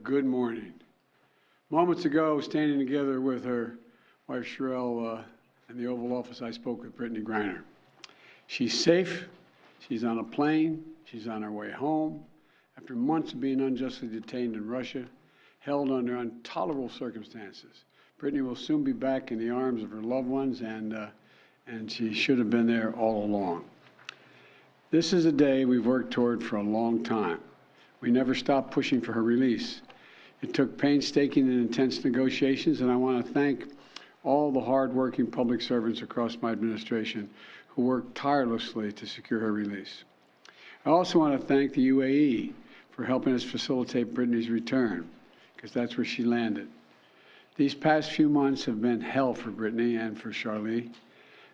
Good morning. Moments ago, standing together with her wife Sherelle in the Oval Office, I spoke with Brittney Griner. She's safe. She's on a plane. She's on her way home after months of being unjustly detained in Russia, held under intolerable circumstances. Brittney will soon be back in the arms of her loved ones, and she should have been there all along. This is a day we've worked toward for a long time. We never stopped pushing for her release. It took painstaking and intense negotiations, and I want to thank all the hard-working public servants across my administration who worked tirelessly to secure her release. I also want to thank the UAE for helping us facilitate Brittney's return, because that's where she landed. These past few months have been hell for Brittney and for Charlie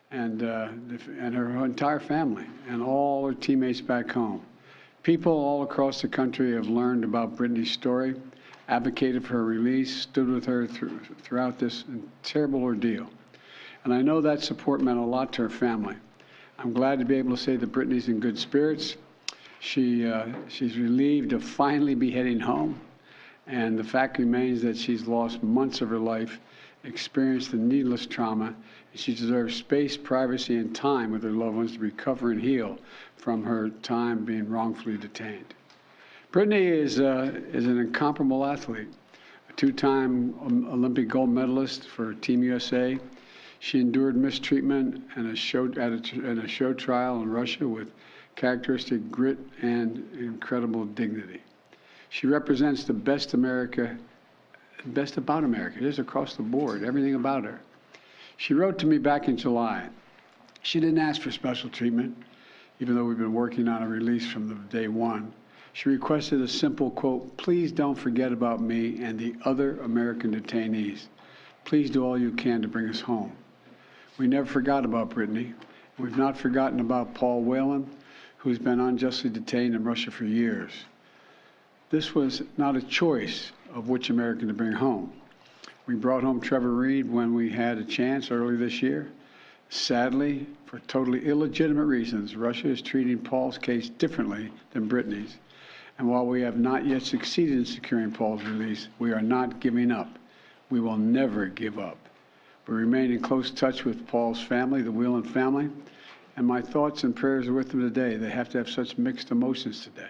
and her entire family and all her teammates back home. People all across the country have learned about Brittney's story, advocated for her release, stood with her throughout this terrible ordeal. And I know that support meant a lot to her family. I'm glad to be able to say that Brittney's in good spirits. She's relieved to finally be heading home. And the fact remains that she's lost months of her life, experienced a needless trauma, and she deserves space, privacy, and time with her loved ones to recover and heal from her time being wrongfully detained. Brittney is an incomparable athlete, a two-time Olympic gold medalist for Team USA. She endured mistreatment and a show trial in Russia with characteristic grit and incredible dignity. She represents the best about America. It is across the board, everything about her. She wrote to me back in July. She didn't ask for special treatment, even though we've been working on a release from the day one. She requested a simple quote, "Please don't forget about me and the other American detainees. Please do all you can to bring us home." We never forgot about Brittney. We've not forgotten about Paul Whelan, who's been unjustly detained in Russia for years. This was not a choice of which American to bring home. We brought home Trevor Reed when we had a chance early this year. Sadly, for totally illegitimate reasons, Russia is treating Paul's case differently than Brittney's. And while we have not yet succeeded in securing Paul's release, we are not giving up. We will never give up. We remain in close touch with Paul's family, the Whelan family, and my thoughts and prayers are with them today. They have to have such mixed emotions today.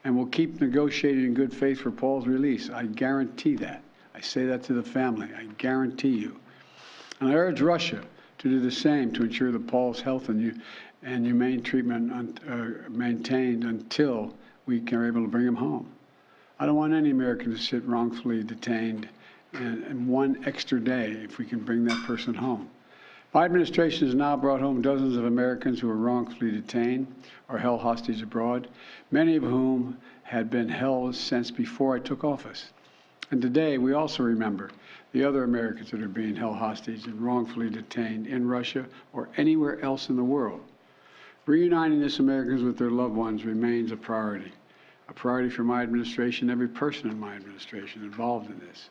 And we'll keep negotiating in good faith for Paul's release. I guarantee that. I say that to the family. I guarantee you. And I urge Russia to do the same to ensure that Paul's health and humane treatment maintained until we are able to bring him home. I don't want any American to sit wrongfully detained and one extra day if we can bring that person home. My administration has now brought home dozens of Americans who were wrongfully detained or held hostage abroad, many of whom had been held since before I took office. And today, we also remember the other Americans that are being held hostage and wrongfully detained in Russia or anywhere else in the world. Reuniting these Americans with their loved ones remains a priority for my administration, every person in my administration involved in this.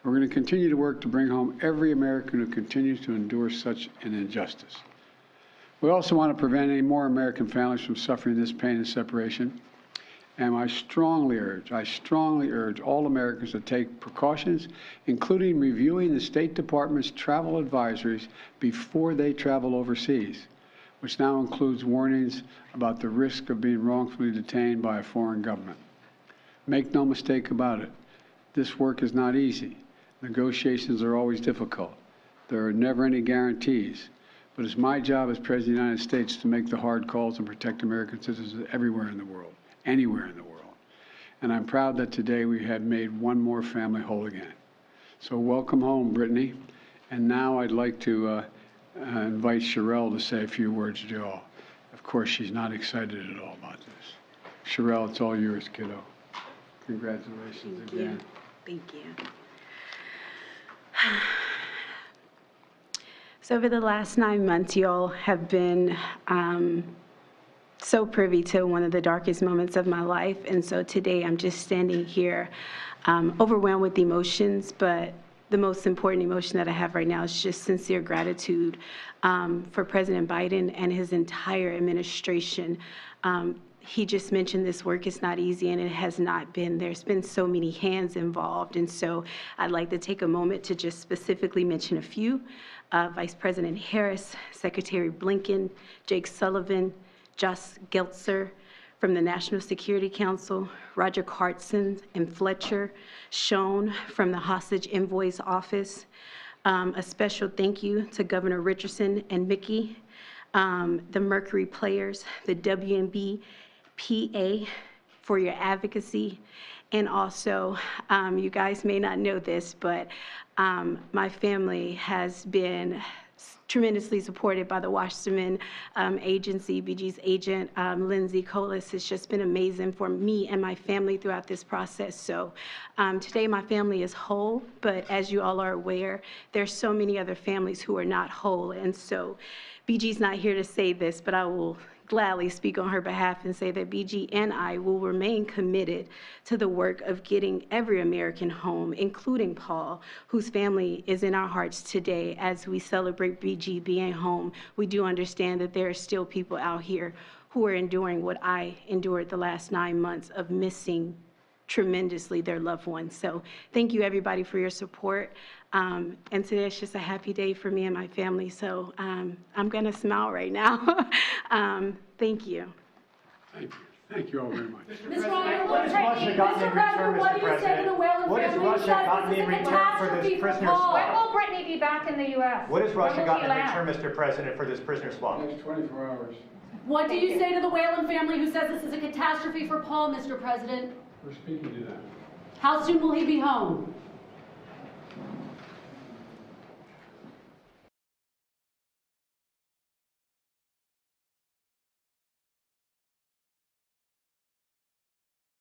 We're going to continue to work to bring home every American who continues to endure such an injustice. We also want to prevent any more American families from suffering this pain and separation. And I strongly urge all Americans to take precautions, including reviewing the State Department's travel advisories before they travel overseas, which now includes warnings about the risk of being wrongfully detained by a foreign government. Make no mistake about it, this work is not easy. Negotiations are always difficult. There are never any guarantees. But it's my job as President of the United States to make the hard calls and protect American citizens everywhere in the world, anywhere in the world. And I'm proud that today we have made one more family whole again. So welcome home, Brittney. And now I'd like to invite Sherelle to say a few words to you all. Of course, she's not excited at all about this. Sherelle, it's all yours, kiddo. Congratulations again. Thank you. So over the last 9 months, you all have been so privy to one of the darkest moments of my life. And so today I'm just standing here overwhelmed with emotions, but the most important emotion that I have right now is just sincere gratitude for President Biden and his entire administration. he just mentioned this work is not easy, and it has not been. There's been so many hands involved, and so I'd like to take a moment to just specifically mention a few. Vice President Harris, Secretary Blinken, Jake Sullivan, Josh Geltzer from the National Security Council, Roger Cartson and Fletcher, Schoen from the Hostage Envoy's Office. A special thank you to Governor Richardson and Mickey, the Mercury players, the WNBA PA for your advocacy. And also, you guys may not know this, but my family has been tremendously supported by the Wasserman Agency. BG's agent, Lindsay Colas, has just been amazing for me and my family throughout this process. So today my family is whole, but as you all are aware, there's so many other families who are not whole. And so BG's not here to say this, but I will gladly speak on her behalf and say that BG and I will remain committed to the work of getting every American home, including Paul, whose family is in our hearts today. As we celebrate BG being home, we do understand that there are still people out here who are enduring what I endured the last 9 months of missing tremendously their loved ones. So thank you everybody for your support. And today it's just a happy day for me and my family. So I'm gonna smile right now. Thank you. Thank you. Thank you all very much. Ms. Griner, what has Russia gotten in return, Mr. President? What has Russia gotten in return for this prisoner swap? When will Brittney be back in the U.S.? What has Russia gotten in return, Mr. President, for this prisoner swap? Next 24 hours. What do you say to the Whalen family who says this is a catastrophe for Paul, Mr. President? We're speaking to that. How soon will he be home?